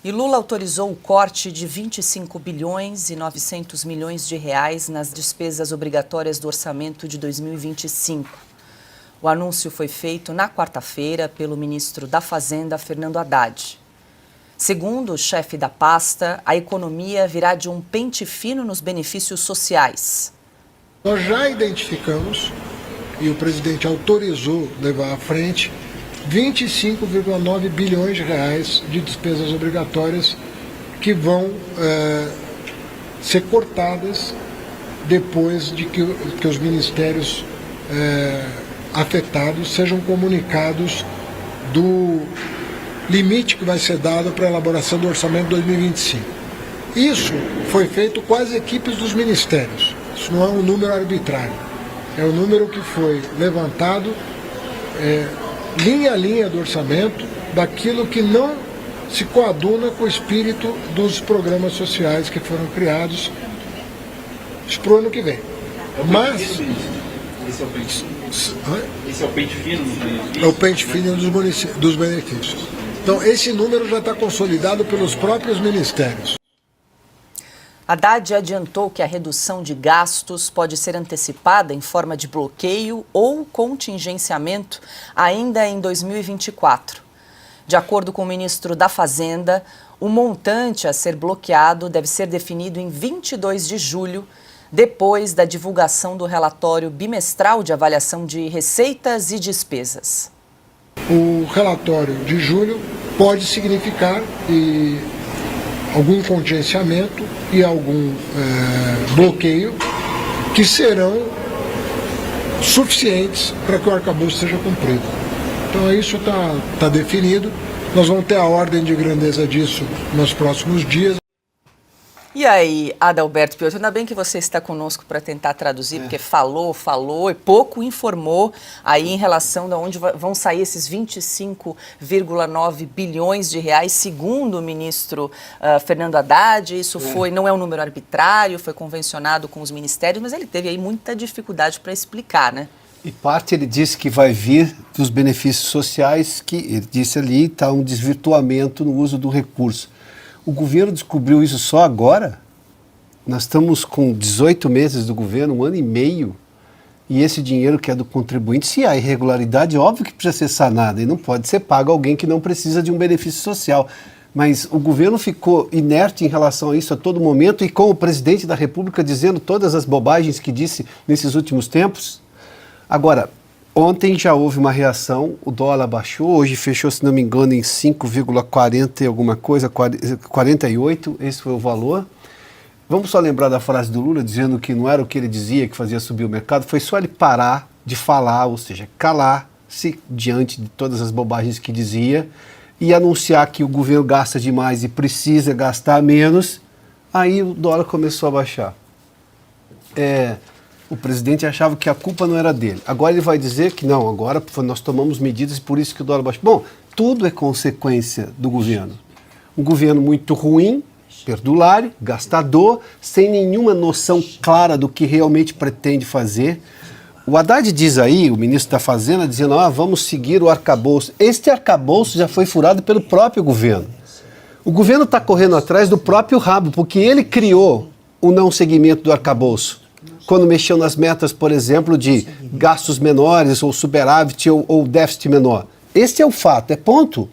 E Lula autorizou o corte de 25 bilhões e 900 milhões de reais nas despesas obrigatórias do orçamento de 2025. O anúncio foi feito na quarta-feira pelo ministro da Fazenda, Fernando Haddad. Segundo o chefe da pasta, a economia virá de um pente fino nos benefícios sociais. Nós já identificamos, e o presidente autorizou levar à frente, 25,9 bilhões de reais de despesas obrigatórias que vão ser cortadas depois de que os ministérios afetados sejam comunicados do limite que vai ser dado para a elaboração do orçamento 2025. Isso foi feito com as equipes dos ministérios. Isso não é um número arbitrário. É um número que foi levantado linha a linha do orçamento, daquilo que não se coaduna com o espírito dos programas sociais que foram criados para o ano que vem. Mas esse é o pente fino dos benefícios? É o pente fino dos benefícios. Então, esse número já está consolidado pelos próprios ministérios. Haddad adiantou que a redução de gastos pode ser antecipada em forma de bloqueio ou contingenciamento ainda em 2024. De acordo com o ministro da Fazenda, o montante a ser bloqueado deve ser definido em 22 de julho, depois da divulgação do relatório bimestral de avaliação de receitas e despesas. O relatório de julho pode significar algum contingenciamento e algum bloqueio que serão suficientes para que o arcabouço seja cumprido. Então isso está definido, nós vamos ter a ordem de grandeza disso nos próximos dias. E aí, Adalberto Piotr, ainda bem que você está conosco para tentar traduzir, porque falou e pouco informou aí em relação de onde vão sair esses 25,9 bilhões de reais, segundo o ministro Fernando Haddad. Isso não é um número arbitrário, foi convencionado com os ministérios, mas ele teve aí muita dificuldade para explicar, né? E parte ele disse que vai vir dos benefícios sociais, que ele disse ali está um desvirtuamento no uso do recurso. O governo descobriu isso só agora? Nós estamos com 18 meses do governo, 1 ano e meio, e esse dinheiro que é do contribuinte, se há irregularidade, óbvio que precisa ser sanada, e não pode ser pago a alguém que não precisa de um benefício social. Mas o governo ficou inerte em relação a isso a todo momento, e com o presidente da República dizendo todas as bobagens que disse nesses últimos tempos. Agora, ontem já houve uma reação, o dólar baixou, hoje fechou, se não me engano, em 5,40 e alguma coisa, 48, esse foi o valor. Vamos só lembrar da frase do Lula, dizendo que não era o que ele dizia que fazia subir o mercado, foi só ele parar de falar, ou seja, calar-se diante de todas as bobagens que dizia e anunciar que o governo gasta demais e precisa gastar menos, aí o dólar começou a baixar. O presidente achava que a culpa não era dele. Agora ele vai dizer que não, agora nós tomamos medidas e por isso que o dólar baixou. Bom, tudo é consequência do governo. Um governo muito ruim, perdulário, gastador, sem nenhuma noção clara do que realmente pretende fazer. O Haddad diz aí, o ministro da Fazenda, dizendo, vamos seguir o arcabouço. Este arcabouço já foi furado pelo próprio governo. O governo está correndo atrás do próprio rabo, porque ele criou o não seguimento do arcabouço. Quando mexeu nas metas, por exemplo, de gastos menores, ou superávit, ou déficit menor. Este é o fato, é ponto.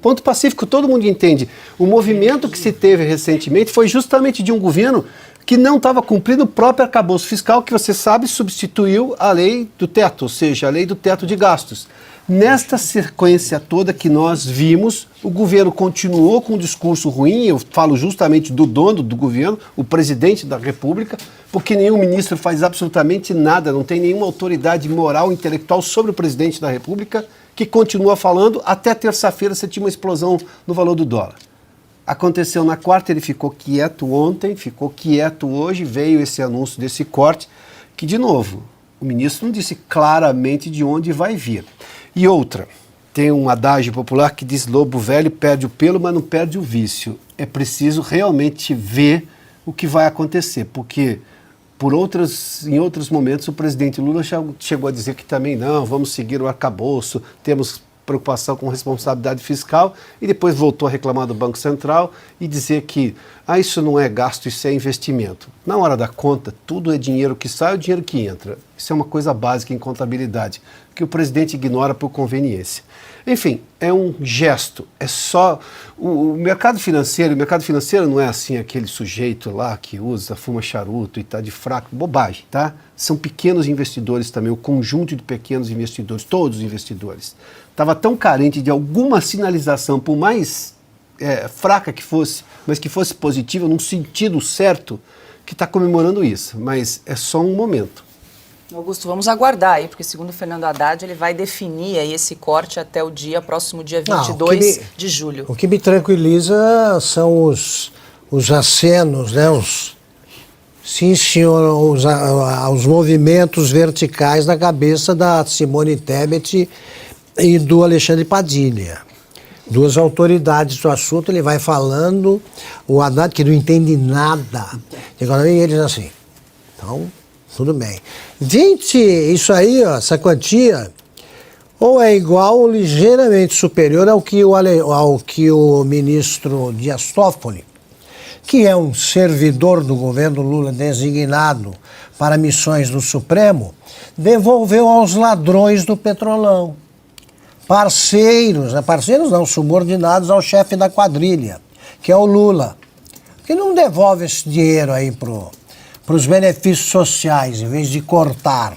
Ponto pacífico, todo mundo entende. O movimento que se teve recentemente foi justamente de um governo que não estava cumprindo o próprio arcabouço fiscal, que você sabe, substituiu a lei do teto, ou seja, a lei do teto de gastos. Nesta sequência toda que nós vimos, o governo continuou com um discurso ruim, eu falo justamente do dono do governo, o presidente da República, porque nenhum ministro faz absolutamente nada, não tem nenhuma autoridade moral, intelectual sobre o presidente da República, que continua falando, até terça-feira você tinha uma explosão no valor do dólar. Aconteceu na quarta, ele ficou quieto ontem, ficou quieto hoje, veio esse anúncio desse corte, que, de novo, o ministro não disse claramente de onde vai vir. E outra, tem um adágio popular que diz lobo velho perde o pelo, mas não perde o vício. É preciso realmente ver o que vai acontecer, porque em outros momentos o presidente Lula já chegou a dizer que também não, vamos seguir o arcabouço, temos preocupação com responsabilidade fiscal e depois voltou a reclamar do Banco Central e dizer que isso não é gasto, isso é investimento. Na hora da conta, tudo é dinheiro que sai ou dinheiro que entra. Isso é uma coisa básica em contabilidade, que o presidente ignora por conveniência. Enfim, é um gesto, é só... O mercado financeiro não é assim aquele sujeito lá que fuma charuto e está de fraco, bobagem, tá? São pequenos investidores também, o conjunto de pequenos investidores, todos os investidores. Estava tão carente de alguma sinalização, por mais fraca que fosse, mas que fosse positiva, num sentido certo, que está comemorando isso, mas é só um momento. Augusto, vamos aguardar aí, porque segundo o Fernando Haddad, ele vai definir aí esse corte até o próximo dia 22 de julho. O que me tranquiliza são os acenos, né? Sim, senhor, os movimentos verticais da cabeça da Simone Tebet e do Alexandre Padilha. Duas autoridades do assunto, ele vai falando, o Haddad, que não entende nada de economia, e ele diz assim, então... Tudo bem. 20, isso aí, ó, essa quantia, ou é igual ou ligeiramente superior ao que o ministro Dias Toffoli, que é um servidor do governo Lula designado para missões do Supremo, devolveu aos ladrões do Petrolão. Parceiros não, subordinados ao chefe da quadrilha, que é o Lula, que não devolve esse dinheiro aí para os benefícios sociais, em vez de cortar.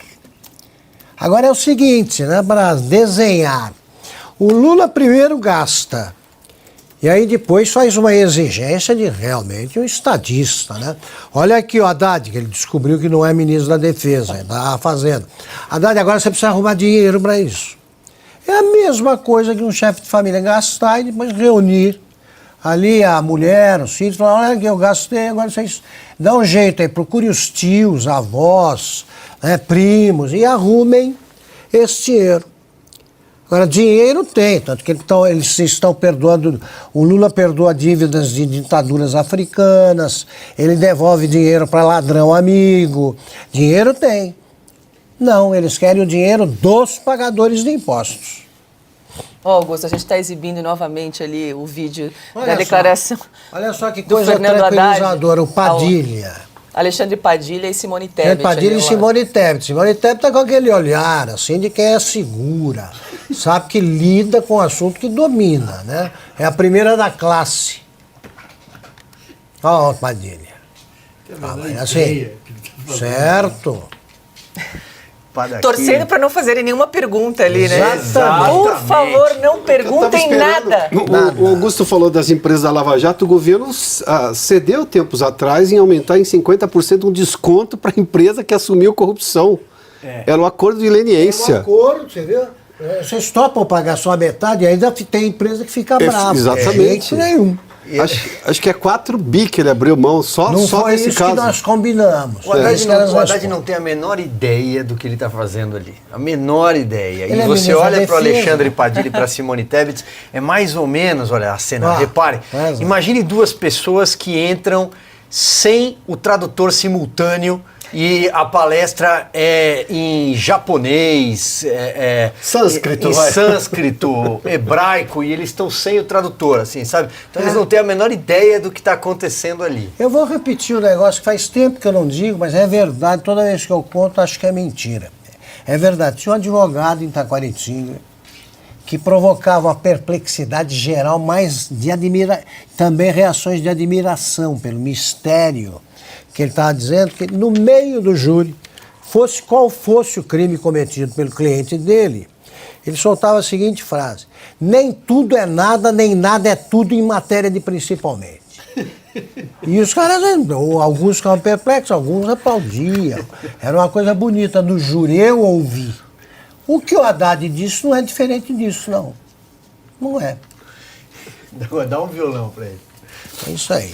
Agora é o seguinte, né, para desenhar. O Lula primeiro gasta, e aí depois faz uma exigência de realmente um estadista, né? Olha aqui o Haddad, que ele descobriu que não é ministro da Defesa, está fazendo. Haddad, agora você precisa arrumar dinheiro para isso. É a mesma coisa que um chefe de família gastar e depois reunir ali a mulher, os filhos, falam, olha que eu gastei, agora vocês dão um jeito aí, procure os tios, avós, né, primos e arrumem esse dinheiro. Agora, dinheiro tem, tanto que eles estão perdoando, o Lula perdoa dívidas de ditaduras africanas, ele devolve dinheiro para ladrão amigo, dinheiro tem. Não, eles querem o dinheiro dos pagadores de impostos. Augusto, a gente está exibindo novamente ali o vídeo da declaração. Olha só que coisa tranquilizadora, o Padilha. Alexandre Padilha e Simone Tebet. Padilha e Simone Tebet. Simone Tebet está com aquele olhar, assim, de quem é segura. Sabe que lida com o assunto que domina, né? É a primeira da classe. Ó, Padilha. Assim, certo. Torcendo para não fazerem nenhuma pergunta ali, né? Exatamente. Por favor, não perguntem nada. O Augusto falou das empresas da Lava Jato, o governo cedeu tempos atrás em aumentar em 50% um desconto para a empresa que assumiu corrupção. Era um acordo de leniência. É um acordo, você viu? Vocês topam pagar só a metade e ainda tem empresa que fica brava. Exatamente. Nenhum. Acho que é 4 bi que ele abriu mão, só não só foi nesse isso caso. que nós combinamos. O Haddad não tem a menor ideia do que ele está fazendo ali. A menor ideia. Ele e você olha para o defesa. Alexandre Padilha e para Simone Tebet, é mais ou menos, olha a cena, repare. Imagine duas pessoas que entram sem o tradutor simultâneo e a palestra é em japonês, Sânscrito, em sânscrito, hebraico, e eles estão sem o tradutor, assim, sabe? Então eles não têm a menor ideia do que está acontecendo ali. Eu vou repetir um negócio que faz tempo que eu não digo, mas é verdade, toda vez que eu conto acho que é mentira. É verdade, tinha um advogado em Taquaritinga que provocava uma perplexidade geral, mas também reações de admiração pelo mistério que ele estava dizendo, que no meio do júri, qual fosse o crime cometido pelo cliente dele, ele soltava a seguinte frase: nem tudo é nada, nem nada é tudo em matéria de principalmente. E os caras, alguns ficavam perplexos, alguns aplaudiam. Era uma coisa bonita do júri, eu ouvi. O que o Haddad disse não é diferente disso, não. Não é. Dá um violão para ele. É isso aí.